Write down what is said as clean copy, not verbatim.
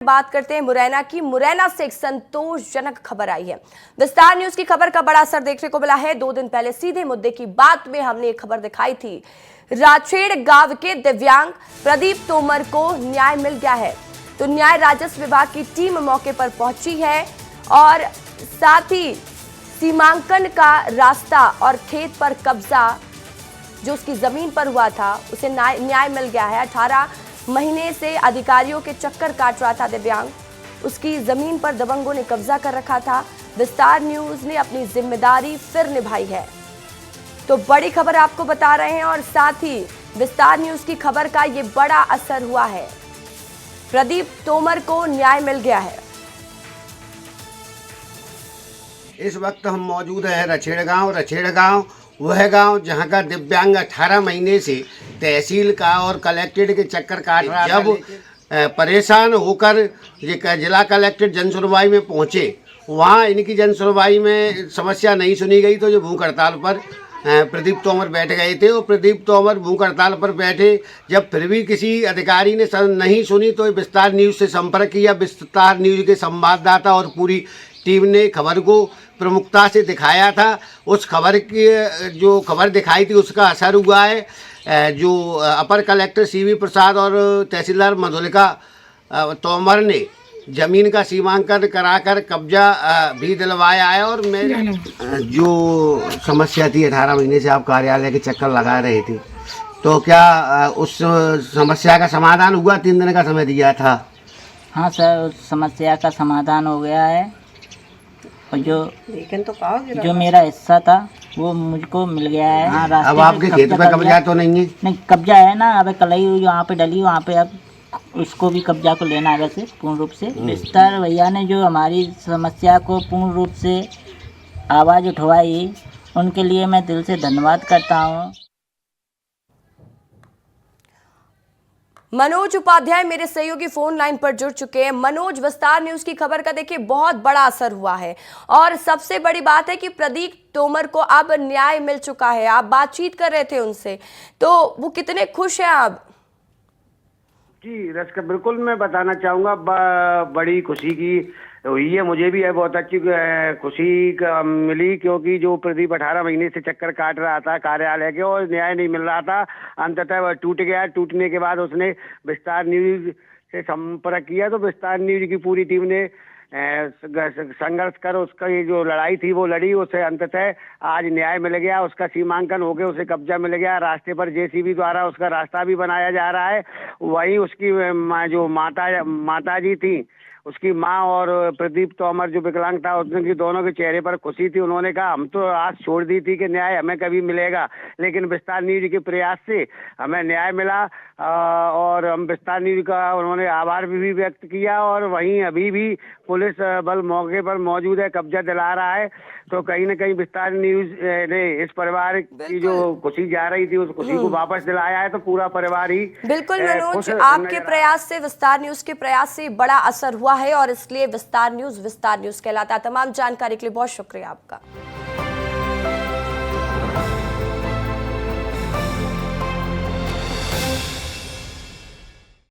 बात करते हैं मुरैना की। मुरैना से एक संतोषजनक खबर आई है। विस्तार न्यूज की खबर का बड़ा असर देखने को मिला है। 2 दिन पहले सीधे मुद्दे की बात में हमने एक खबर दिखाई थी। राछेड़ गांव के दिव्यांग प्रदीप तोमर को न्याय मिल गया है। तो न्याय राजस्व विभाग की टीम मौके पर पहुंची है और साथ ही सीमांकन का रास्ता और खेत पर कब्जा जो उसकी जमीन पर हुआ था उसे न्याय मिल गया है। 18 महीने से अधिकारियों के चक्कर काट रहा था दिव्यांग, उसकी जमीन पर दबंगों ने कब्जा कर रखा था। विस्तार न्यूज ने अपनी जिम्मेदारी फिर निभाई है, तो बड़ी खबर आपको बता रहे हैं और साथ ही विस्तार न्यूज की खबर का ये बड़ा असर हुआ है। प्रदीप तोमर को न्याय मिल गया है। इस वक्त हम मौजूद हैं रछेड़ गांव वह गांव जहां का दिव्यांग 18 महीने से तहसील का और कलेक्ट्रेट के चक्कर काट रहा था। जब परेशान होकर ये जिला कलेक्ट्रेट जन सुनवाई में पहुंचे, वहां इनकी जन सुनवाई में समस्या नहीं सुनी गई, तो जो भूख हड़ताल पर प्रदीप तोमर बैठ गए थे। और प्रदीप तोमर भूख हड़ताल पर बैठे, जब फिर भी किसी अधिकारी ने नहीं सुनी तो विस्तार न्यूज़ से संपर्क किया। विस्तार न्यूज़ के संवाददाता और पूरी टीम ने खबर को प्रमुखता से दिखाया था। उस खबर की जो खबर दिखाई थी उसका असर हुआ है। जो अपर कलेक्टर सीवी प्रसाद और तहसीलदार मधुलिका तोमर ने जमीन का सीमांकन कराकर कब्जा भी दिलवाया है। और मैं जो समस्या थी 18 महीने से आप कार्यालय के चक्कर लगा रहे थे, तो क्या उस समस्या का समाधान हुआ? 3 दिन का समय दिया था। हाँ सर, उस समस्या का समाधान हो गया है और जो मेरा हिस्सा था वो मुझको मिल गया है। हाँ, अब आपके खेत पे कब्जा तो नहीं है? नहीं, कब्जा है ना। अब कलई यहाँ पे डली, वहाँ पे अब उसको भी कब्जा को लेना है वैसे पूर्ण रूप से। विस्तार भैया ने जो हमारी समस्या को पूर्ण रूप से आवाज़ उठवाई, उनके लिए मैं दिल से धन्यवाद करता हूँ। मनोज उपाध्याय मेरे सहयोगी फोन लाइन पर जुड़ चुके हैं। मनोज, विस्तार न्यूज की खबर का देखिए बहुत बड़ा असर हुआ है और सबसे बड़ी बात है कि प्रदीप तोमर को अब न्याय मिल चुका है। आप बातचीत कर रहे थे उनसे, तो वो कितने खुश हैं आप? जी रश्क, बिल्कुल मैं बताना चाहूँगा, बड़ी खुशी की हुई है। मुझे भी है बहुत अच्छी खुशी मिली, क्योंकि जो प्रदीप 18 महीने से चक्कर काट रहा था कार्यालय के और न्याय नहीं मिल रहा था, अंततः वह टूट गया। टूटने के बाद उसने विस्तार न्यूज से संपर्क किया, तो विस्तार न्यूज की पूरी टीम ने संघर्ष कर उसका ये जो लड़ाई थी वो लड़ी। उसे अंततः आज न्याय मिल गया, उसका सीमांकन हो गया, उसे कब्जा मिल गया। रास्ते पर जेसीबी द्वारा उसका रास्ता भी बनाया जा रहा है। वहीं उसकी जो माता जी थी, उसकी माँ और प्रदीप तोमर जो विकलांग था, उनकी दोनों के चेहरे पर खुशी थी। उन्होंने कहा हम तो आस छोड़ दी थी कि न्याय हमें कभी मिलेगा, लेकिन विस्तार न्यूज के प्रयास से हमें न्याय मिला। और हम विस्तार न्यूज का उन्होंने आभार भी व्यक्त किया। और वहीं अभी भी पुलिस बल मौके पर मौजूद है, कब्जा दिला रहा है। तो कहीं ना कहीं विस्तार न्यूज ने इस परिवार की जो खुशी जा रही थी उस खुशी को वापस दिलाया है। तो पूरा परिवार ही बिल्कुल मनोज, आपके प्रयास से, विस्तार न्यूज के प्रयास से बड़ा असर हुआ है और इसलिए विस्तार न्यूज कहलाता है। तमाम जानकारी के लिए बहुत शुक्रिया आपका।